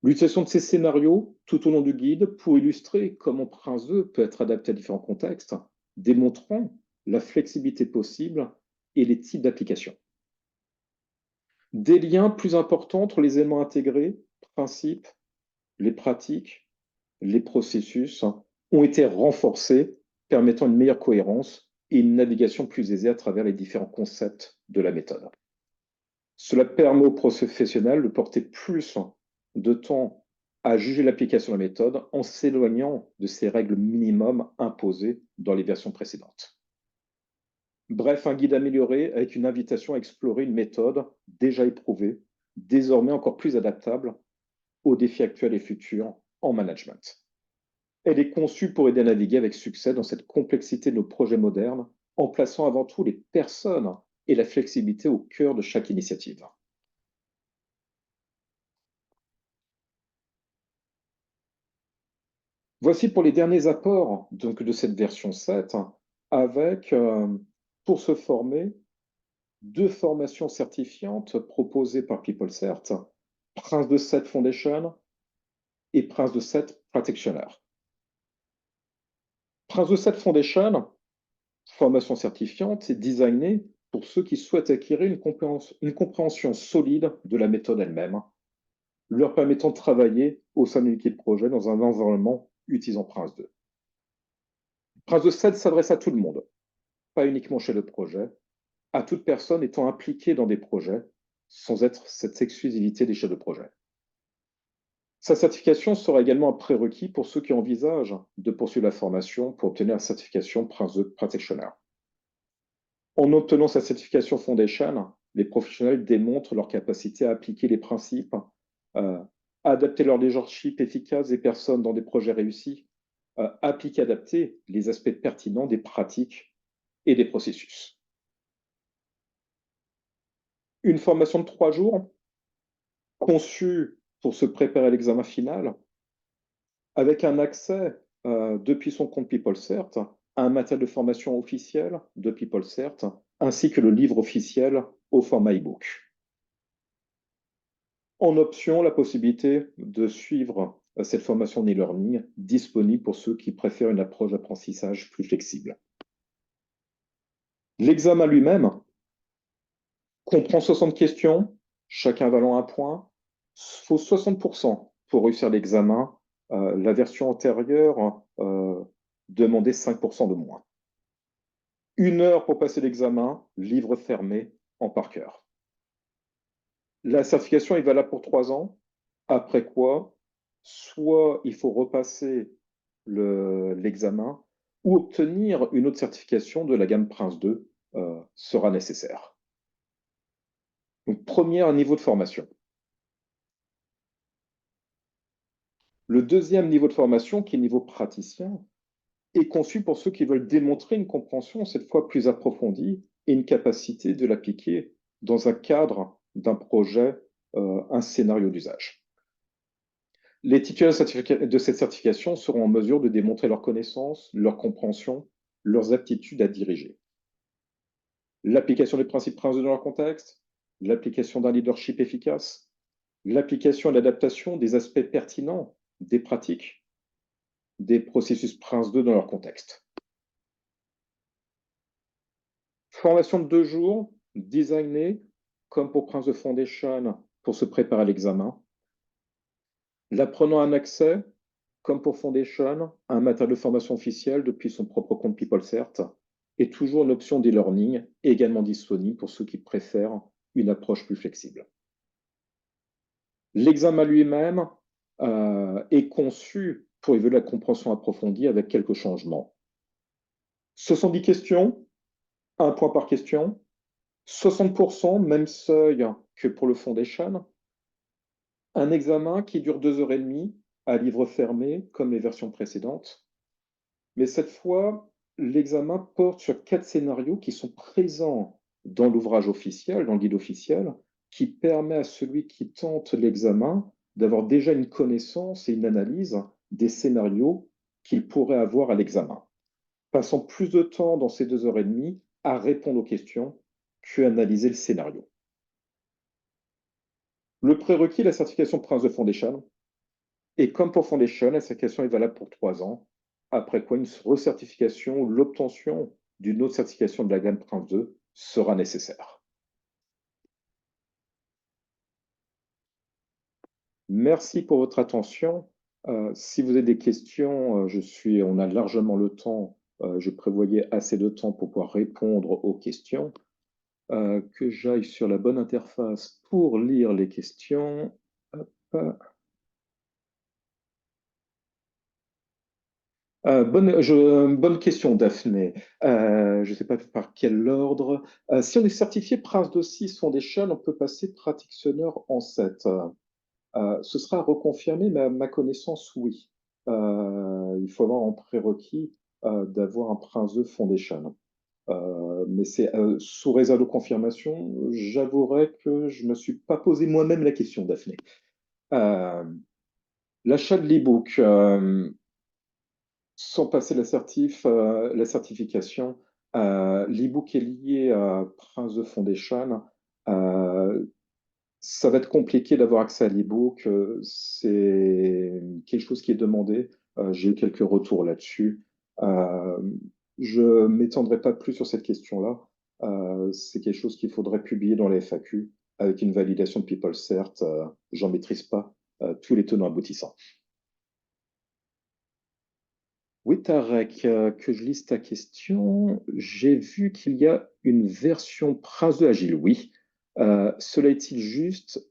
L'utilisation de ces scénarios tout au long du guide pour illustrer comment Prince 2 peut être adapté à différents contextes, démontrant la flexibilité possible et les types d'applications. Des liens plus importants entre les éléments intégrés, principes, les pratiques, les processus ont été renforcés, permettant une meilleure cohérence et une navigation plus aisée à travers les différents concepts de la méthode. Cela permet aux professionnels de porter plus de temps à juger l'application de la méthode en s'éloignant de ces règles minimum imposées dans les versions précédentes. Bref, un guide amélioré avec une invitation à explorer une méthode déjà éprouvée, désormais encore plus adaptable aux défis actuels et futurs en management. Elle est conçue pour aider à naviguer avec succès dans cette complexité de nos projets modernes, en plaçant avant tout les personnes et la flexibilité au cœur de chaque initiative. Voici pour les derniers apports donc, de cette version 7, avec, pour se former, deux formations certifiantes proposées par PeopleCert, Prince de 7 Foundation et Prince de 7 Practitioner. Prince de 7 Foundation, formation certifiante, est designée pour ceux qui souhaitent acquérir une compréhension solide de la méthode elle-même, leur permettant de travailler au sein d'une équipe projet dans un environnement utilisant Prince 2. Prince de 7 s'adresse à tout le monde, pas uniquement chez le projet, à toute personne étant impliquée dans des projets, sans être cette exclusivité des chefs de projet. Sa certification sera également un prérequis pour ceux qui envisagent de poursuivre la formation pour obtenir la certification Prince 2 Practitioner. En obtenant sa certification Foundation, les professionnels démontrent leur capacité à appliquer les principes, euh, adapter leur leadership efficace des personnes dans des projets réussis, appliquer, adapter les aspects pertinents des pratiques et des processus. Une formation de 3 jours, conçue pour se préparer à l'examen final, avec un accès depuis son compte PeopleCert à un matériel de formation officiel de PeopleCert, ainsi que le livre officiel au format e-book. En option, la possibilité de suivre cette formation en e-learning disponible pour ceux qui préfèrent une approche d'apprentissage plus flexible. L'examen lui-même comprend 60 questions, chacun valant un point. Il faut 60% pour réussir l'examen. La version antérieure demandait 5% de moins. 1 heure pour passer l'examen, livre fermé en par cœur. La certification est valable pour 3 ans, après quoi, soit il faut repasser l'examen, ou obtenir une autre certification de la gamme Prince 2 sera nécessaire. Donc, premier niveau de formation. Le deuxième niveau de formation, qui est niveau praticien, est conçu pour ceux qui veulent démontrer une compréhension cette fois plus approfondie et une capacité de l'appliquer dans un cadre d'un projet, un scénario d'usage. Les titulaires de cette certification seront en mesure de démontrer leurs connaissances, leur compréhension, leurs aptitudes à diriger. L'application des principes Prince 2 dans leur contexte, l'application d'un leadership efficace, l'application et l'adaptation des aspects pertinents des pratiques, des processus Prince 2 dans leur contexte. Formation de 2 jours, designée comme pour Prince 2 Foundation pour se préparer à l'examen. L'apprenant a un accès, comme pour Foundation, à un matériel de formation officiel depuis son propre compte PeopleCert et toujours une option d'e-learning également disponible pour ceux qui préfèrent une approche plus flexible. L'examen lui-même est conçu pour évaluer la compréhension approfondie avec quelques changements. 70 questions, 1 point par question, 60%, même seuil que pour le Foundation. Un examen qui dure 2 h 30 à livre fermé, comme les versions précédentes. Mais cette fois, l'examen porte sur 4 scénarios qui sont présents dans l'ouvrage officiel, dans le guide officiel, qui permet à celui qui tente l'examen d'avoir déjà une connaissance et une analyse des scénarios qu'il pourrait avoir à l'examen, passant plus de temps dans ces 2 h 30 à répondre aux questions qu'à analyser le scénario. Le prérequis est la certification Prince 2 Foundation, Et comme pour Foundation, la certification est valable pour 3 ans, après quoi une recertification ou l'obtention d'une autre certification de la gamme Prince 2 sera nécessaire. Merci pour votre attention. Si vous avez des questions, on a largement le temps. Je prévoyais assez de temps pour pouvoir répondre aux questions. Que j'aille sur la bonne interface pour lire les questions. Hop. Bonne question, Daphné. Je ne sais pas par quel ordre. Si on est certifié Prince de 6 Foundation, on peut passer Practitioner en 7. Ce sera reconfirmé, mais à ma connaissance, oui. Il faut avoir en prérequis d'avoir un Prince 2 Foundation. Mais c'est sous réserve de confirmation. J'avouerai que je ne me suis pas posé moi-même la question, Daphné. Euh, L'achat de l'e-book, sans passer la certification, l'e-book est lié à Prince 2 Foundation. Euh, Ça va être compliqué d'avoir accès à l'e-book. C'est quelque chose qui est demandé. J'ai eu quelques retours là-dessus. Euh, je ne m'étendrai pas plus sur cette question-là. C'est quelque chose qu'il faudrait publier dans les FAQ avec une validation de PeopleCert. J'en maîtrise pas tous les tenants aboutissants. Oui, Tarek, que je lise ta question. J'ai vu qu'il y a une version Prince 2 Agile. Oui. Cela est-il juste?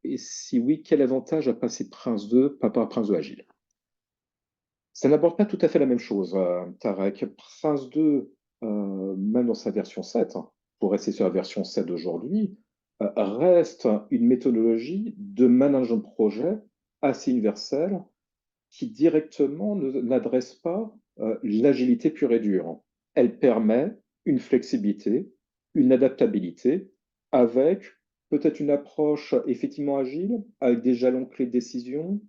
Et si oui, quel avantage à passer Prince 2 par rapport à Prince 2 Agile? Ça n'aborde pas tout à fait la même chose, Tarek. Prince 2, même dans sa version 7, hein, pour rester sur la version 7 d'aujourd'hui, reste une méthodologie de management de projet assez universelle qui directement n'adresse pas l'agilité pure et dure. Elle permet une flexibilité, une adaptabilité avec peut-être une approche effectivement agile, avec des jalons clés de décision,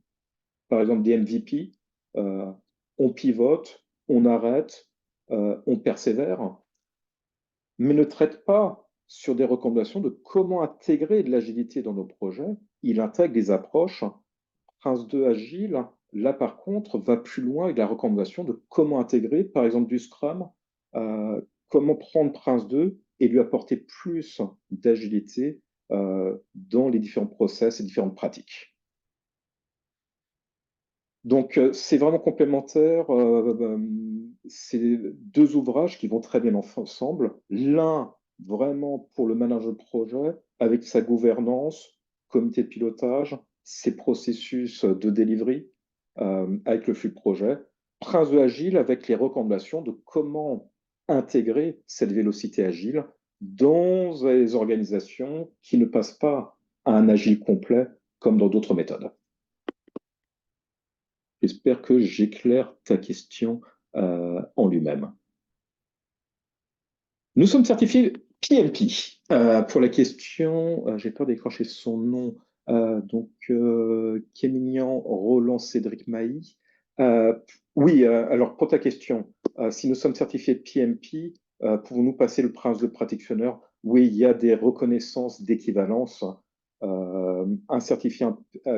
par exemple des MVP. euh, on pivote, on arrête, on persévère, mais ne traite pas sur des recommandations de comment intégrer de l'agilité dans nos projets. Il intègre des approches Prince 2 Agile, là par contre, va plus loin avec la recommandation de comment intégrer, par exemple, du Scrum, comment prendre Prince 2 et lui apporter plus d'agilité dans les différents process et différentes pratiques. Donc, c'est vraiment complémentaire. C'est deux ouvrages qui vont très bien ensemble. L'un, vraiment pour le manager de projet, avec sa gouvernance, comité de pilotage, ses processus de delivery, avec le flux de projet. Prince de Agile, avec les recommandations de comment intégrer cette vélocité agile dans les organisations qui ne passent pas à un agile complet comme dans d'autres méthodes. J'espère que j'éclaire ta question en lui-même. Nous sommes certifiés PMP. Pour la question, j'ai peur d'écrocher son nom, Kémignan Roland Cédric Mailly. Oui, alors pour ta question, si nous sommes certifiés PMP, pouvons-nous passer le prince de practitioner? Oui, il y a des reconnaissances d'équivalence.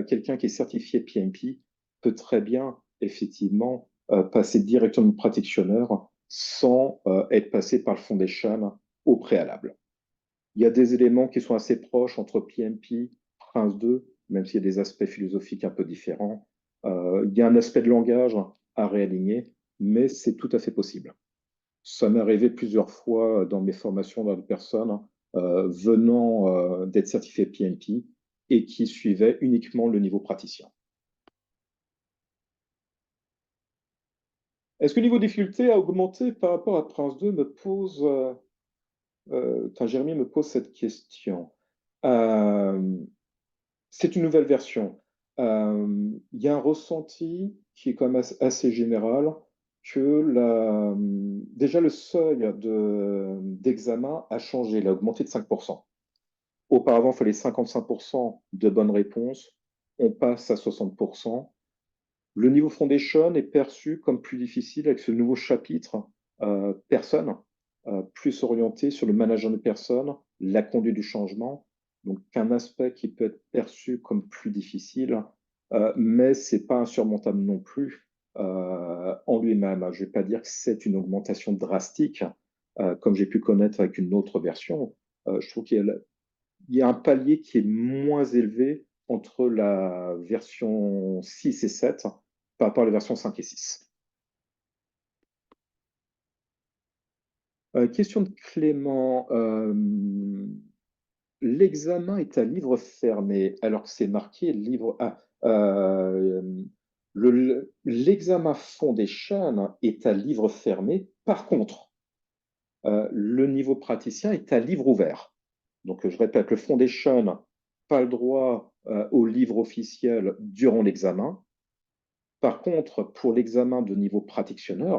Quelqu'un qui est certifié PMP peut très bien, effectivement, passer directement le practitioner sans être passé par le foundation au préalable. Il y a des éléments qui sont assez proches entre PMP, Prince 2, même s'il y a des aspects philosophiques un peu différents. Il y a un aspect de langage à réaligner, mais c'est tout à fait possible. Ça m'est arrivé plusieurs fois dans mes formations dans des personnes venant d'être certifiées PMP et qui suivaient uniquement le niveau praticien. Est-ce que le niveau de difficulté a augmenté par rapport à Prince 2 me pose Jérémy me pose cette question. Euh, c'est une nouvelle version. Il y a un ressenti qui est quand même assez général que déjà le seuil d'examen a changé, il a augmenté de 5%. Auparavant, il fallait 55% de bonnes réponses. On passe à 60%. Le niveau Foundation est perçu comme plus difficile avec ce nouveau chapitre personne, plus orienté sur le management de personnes, la conduite du changement. Donc, un aspect qui peut être perçu comme plus difficile mais c'est pas insurmontable non plus en lui-même. Je vais pas dire que c'est une augmentation drastique, comme j'ai pu connaître avec une autre version. Je trouve il y a un palier qui est moins élevé entre la version 6 et 7 par rapport à la version 5 et 6. Question de Clément. L'examen est à livre fermé, alors que c'est marqué livre. L'examen Foundation est à livre fermé. Par contre, le niveau praticien est à livre ouvert. Donc, je répète, le Foundation, pas le droit au livre officiel durant l'examen. Par contre, pour l'examen de niveau practitioner,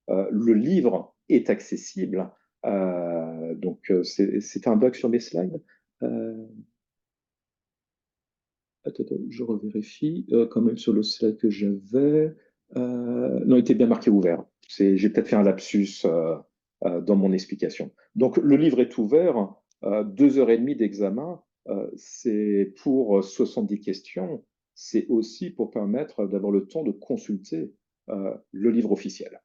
le livre est accessible. C'est un bug sur mes slides. Euh, attends, je revérifie quand même sur le slide que j'avais. Non, il était bien marqué ouvert. J'ai peut-être fait un lapsus dans mon explication. Donc, le livre est ouvert, 2 heures et demie d'examen. C'est pour 70 questions. C'est aussi pour permettre d'avoir le temps de consulter le livre officiel.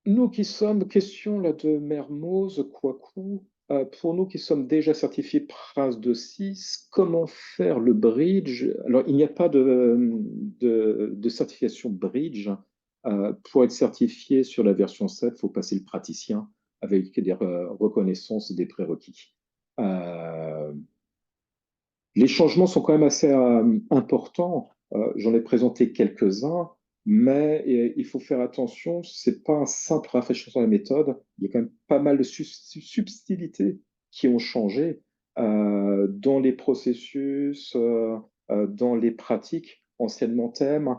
Nous qui sommes, question là de Mermoz, Kouakou, pour nous qui sommes déjà certifiés Prince de 6, comment faire le bridge? Alors, il n'y a pas de certification bridge. Pour être certifié sur la version 7, il faut passer le praticien avec des reconnaissances des prérequis. Euh, les changements sont quand même assez importants. J'en ai présenté quelques-uns, mais il faut faire attention, c'est pas un simple rafraîchissement de la méthode. Il y a quand même pas mal de subtilités qui ont changé dans les processus, dans les pratiques anciennement thèmes,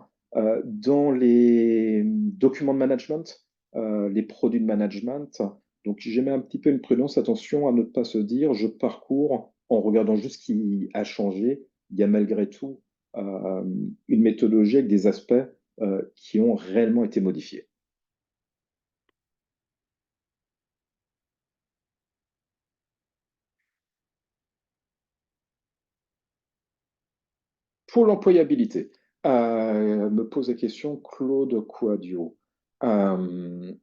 dans les documents de management, les produits de management. Donc, j'ai mis un petit peu une prudence, attention à ne pas se dire je parcours en regardant juste ce qui a changé. Il y a malgré tout euh, une méthodologie avec des aspects qui ont réellement été modifiés. Pour l'employabilité, me pose la question Claude Quadio. Euh,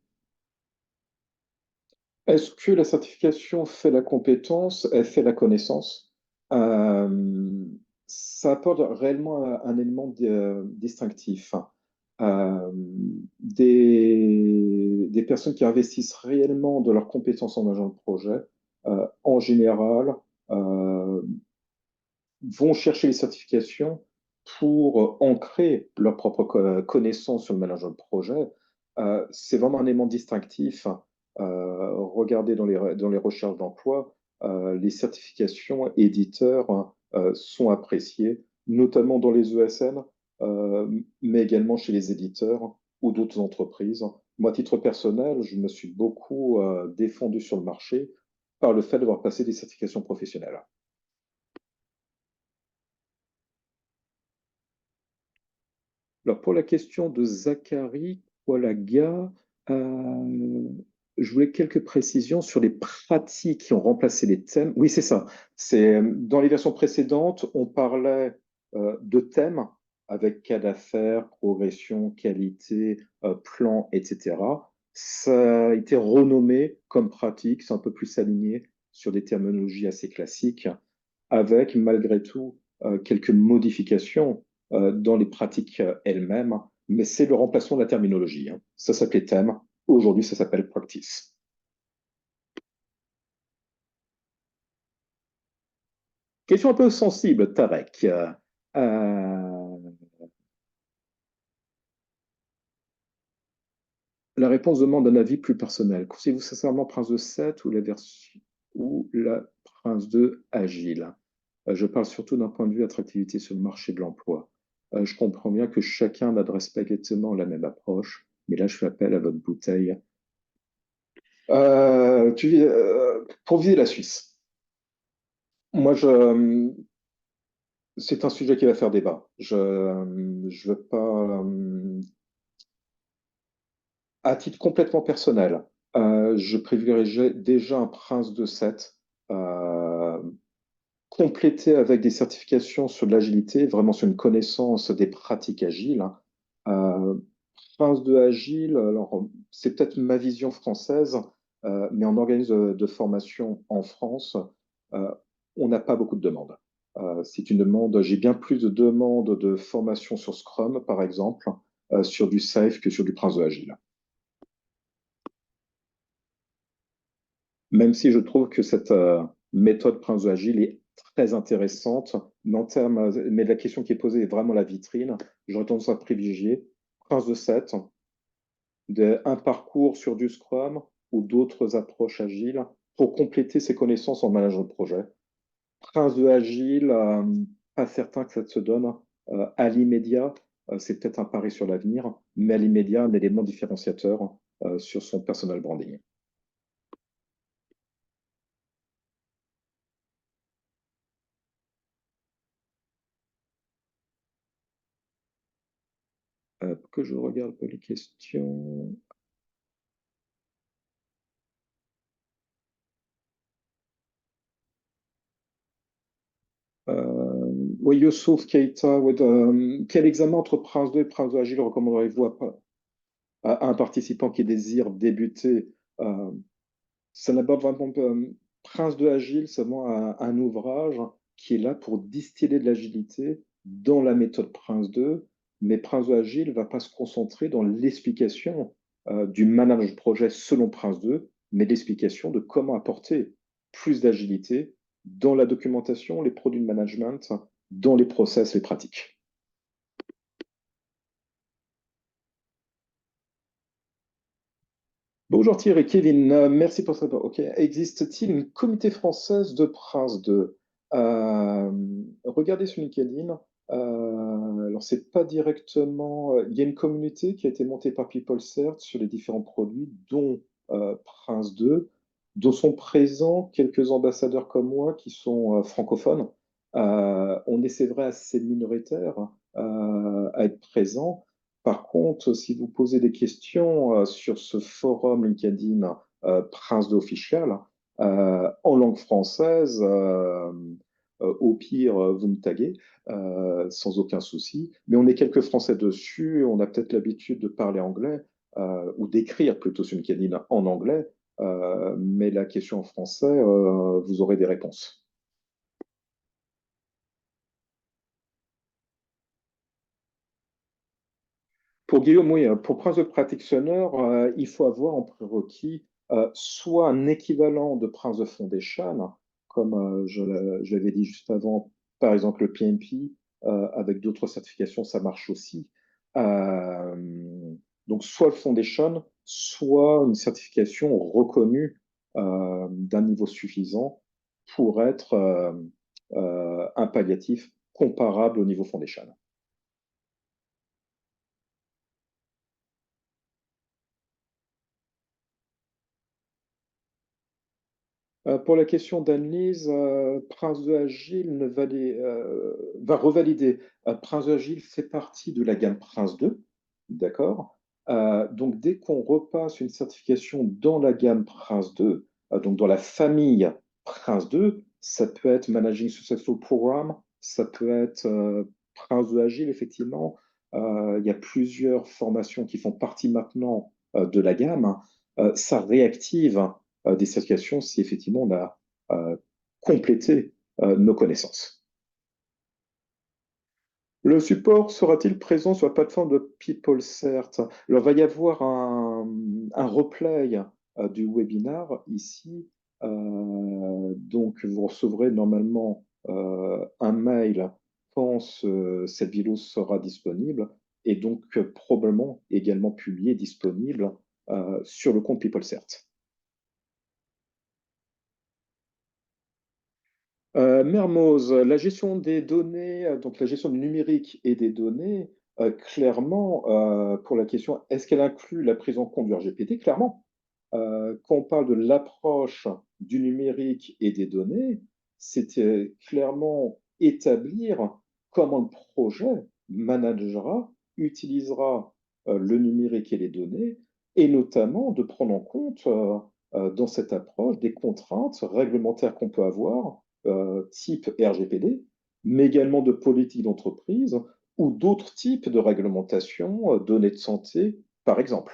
Est-ce que la certification fait la compétence, elle fait la connaissance? Euh, Ça apporte réellement un élément distinctif. Euh, des personnes qui investissent réellement de leurs compétences en agent de projet, en général, euh, vont chercher les certifications pour ancrer leur propre connaissance sur le management de projet. C'est vraiment un élément distinctif. Regardez dans les recherches d'emploi, les certifications éditeurs sont appréciées, notamment dans les ESN, mais également chez les éditeurs ou d'autres entreprises. Moi, à titre personnel, je me suis beaucoup défendu sur le marché par le fait d'avoir passé des certifications professionnelles. Alors, pour la question de Zachary Kwalaga, euh, je voulais quelques précisions sur les pratiques qui ont remplacé les thèmes. Oui, c'est ça. Dans les versions précédentes, on parlait de thèmes avec cas d'affaires, progression, qualité, plan, etc. Ça a été renommé comme pratique, c'est un peu plus aligné sur des terminologies assez classiques, avec malgré tout quelques modifications dans les pratiques elles-mêmes, mais c'est le remplacement de la terminologie, hein. Ça s'appelait thème, aujourd'hui ça s'appelle practice. Question un peu sensible, Tarek. La réponse demande un avis plus personnel. Conseillez-vous sincèrement Prince de 7 ou la version ou la Prince de Agile? Je parle surtout d'un point de vue attractivité sur le marché de l'emploi. Je comprends bien que chacun n'adresse pas exactement la même approche, mais là, je fais appel à votre bouteille. Pour viser la Suisse, moi, c'est un sujet qui va faire débat. Je veux pas, à titre complètement personnel. Je privilégierais déjà un Prince de 7, euh, complété avec des certifications sur l'agilité, vraiment sur une connaissance des pratiques agiles, hein. Euh, Prince de Agile, alors c'est peut-être ma vision française, mais en organisme de formation en France, euh, on n'a pas beaucoup de demandes. C'est une demande, j'ai bien plus de demandes de formation sur Scrum, par exemple, sur du Safe que sur du Prince de Agile. Même si je trouve que cette méthode Prince de Agile est très intéressante, mais la question qui est posée est vraiment la vitrine. J'aurais tendance à privilégier Prince de 7, un parcours sur du Scrum ou d'autres approches agiles pour compléter ses connaissances en management de projet. Prince de Agile, pas certain que ça se donne à l'immédiat. C'est peut-être un pari sur l'avenir, mais à l'immédiat, un élément différenciateur sur son personal branding. Que je regarde un peu les questions. Oui, Youssouf Keita, ouais, quel examen entre Prince 2 et Prince de Agile recommanderiez-vous à un participant qui désire débuter? Euh, Ça n'aborde vraiment pas. Prince de Agile, c'est vraiment un ouvrage qui est là pour distiller de l'agilité dans la méthode Prince 2, mais Prince de Agile ne va pas se concentrer dans l'explication du management de projet selon Prince 2, mais l'explication de comment apporter plus d'agilité dans la documentation, les produits de management, dans les process, les pratiques. Bonjour Thierry, Kevin, merci pour ça. Ok, existe-t-il une communauté française de Prince 2? Regardez sur LinkedIn. Alors, c'est pas directement. Il y a une communauté qui a été montée par PeopleCert sur les différents produits, dont Prince 2, dont sont présents quelques ambassadeurs comme moi qui sont francophones. On est, c'est vrai, assez minoritaire à être présent. Par contre, si vous posez des questions sur ce forum LinkedIn Prince d'Official, en langue française, au pire, vous me taguez sans aucun souci. Mais on est quelques Français dessus, on a peut-être l'habitude de parler anglais ou d'écrire plutôt sur LinkedIn en anglais, mais la question en français, vous aurez des réponses. Pour Guillaume, oui, pour Prince de Practitioner, il faut avoir en prérequis soit un équivalent de Prince de Foundation, comme je l'avais dit juste avant, par exemple le PMP, avec d'autres certifications, ça marche aussi. Euh, donc, soit le Foundation, soit une certification reconnue d'un niveau suffisant pour être un palliatif comparable au niveau Foundation. Pour la question d'Annelise, Prince de Agile va revalider. Prince de Agile fait partie de la gamme Prince 2, d'accord? Donc, dès qu'on repasse une certification dans la gamme Prince 2, donc dans la famille Prince 2, ça peut être Managing Successful Program, ça peut être Prince de Agile, effectivement. Il y a plusieurs formations qui font partie maintenant de la gamme, hein. Ça réactive des certifications si effectivement on a complété nos connaissances. Le support sera-t-il présent sur la plateforme de PeopleCert? Alors, il va y avoir un replay du webinar ici. Donc, vous recevrez normalement un mail quand cette vidéo sera disponible et donc probablement également publié, disponible sur le compte PeopleCert. Mermoz, la gestion des données, donc la gestion du numérique et des données, clairement, pour la question, est-ce qu'elle inclut la prise en compte du RGPD? Clairement. Quand on parle de l'approche du numérique et des données, c'est clairement établir comment le projet managera, utilisera le numérique et les données et notamment de prendre en compte dans cette approche des contraintes réglementaires qu'on peut avoir, type RGPD, mais également de politique d'entreprise ou d'autres types de réglementations, données de santé, par exemple.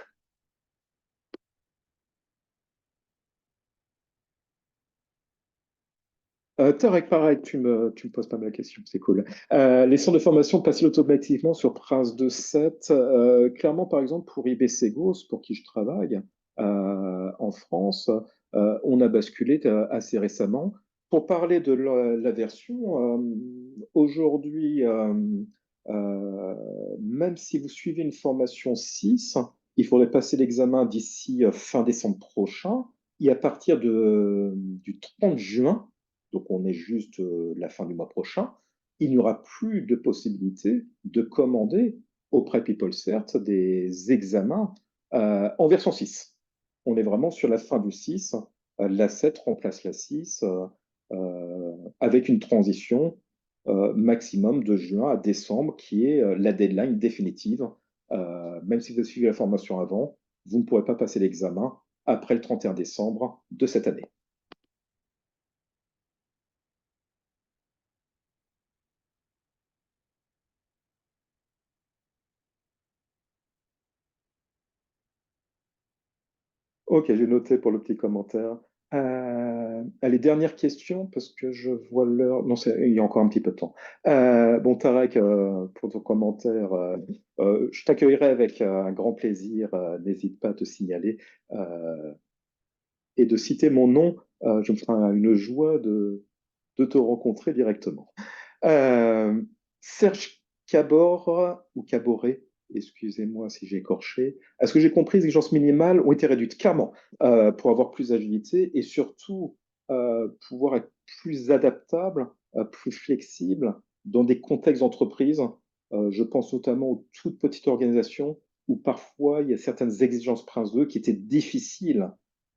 Tarek, pareil, tu me poses pas mal de questions, c'est cool. Les centres de formation passent automatiquement sur Prince 2.7. Clairement, par exemple, pour IBC Gauss, pour qui je travaille en France, on a basculé assez récemment. Pour parler de la version, aujourd'hui, euh, même si vous suivez une formation 6, il faudrait passer l'examen d'ici fin décembre prochain. Et à partir du 30 juin, donc on est juste la fin du mois prochain, il n'y aura plus de possibilité de commander auprès de PeopleCert des examens en version 6. On est vraiment sur la fin du 6. La 7 remplace la 6 avec une transition maximum de juin à décembre qui est la deadline définitive. Même si vous suivez la formation avant, vous ne pourrez pas passer l'examen après le 31 décembre de cette année. Ok, j'ai noté pour le petit commentaire. Allez, dernière question, parce que je vois l'heure. Non, il y a encore un petit peu de temps. Bon, Tarek, pour ton commentaire, je t'accueillerai avec un grand plaisir. N'hésite pas à te signaler et de citer mon nom. Je me ferai une joie de te rencontrer directement. Euh, Serge Cabor, ou Caboret, excusez-moi si j'ai écorché. Est-ce que j'ai compris, les exigences minimales ont été réduites clairement pour avoir plus d'agilité et surtout pouvoir être plus adaptable, plus flexible dans des contextes d'entreprise. Je pense notamment aux toutes petites organisations où parfois il y a certaines exigences Prince 2 qui étaient difficiles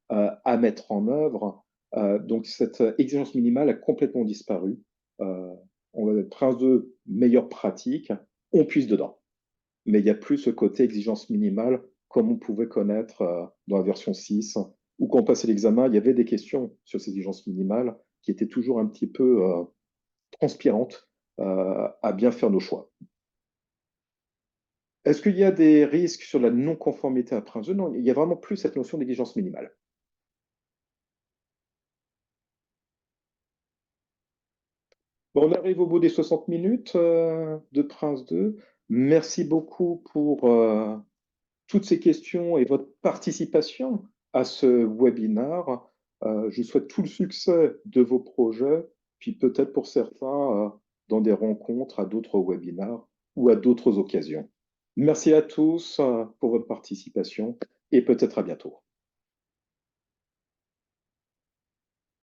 à mettre en œuvre. Donc cette exigence minimale a complètement disparu. Euh, on va être Prince 2, meilleure pratique, on puise dedans. Mais il n'y a plus ce côté exigence minimale comme on pouvait connaître dans la version 6, où quand on passait l'examen, il y avait des questions sur ces exigences minimales qui étaient toujours un petit peu transpirantes à bien faire nos choix. Est-ce qu'il y a des risques sur la non-conformité à Prince 2? Non, il y a vraiment plus cette notion d'exigence minimale. Bon, on arrive au bout des 60 minutes de Prince 2. Merci beaucoup pour toutes ces questions et votre participation à ce webinaire. Je vous souhaite tout le succès de vos projets, puis peut-être pour certains dans des rencontres à d'autres webinaires ou à d'autres occasions. Merci à tous pour votre participation et peut-être à bientôt.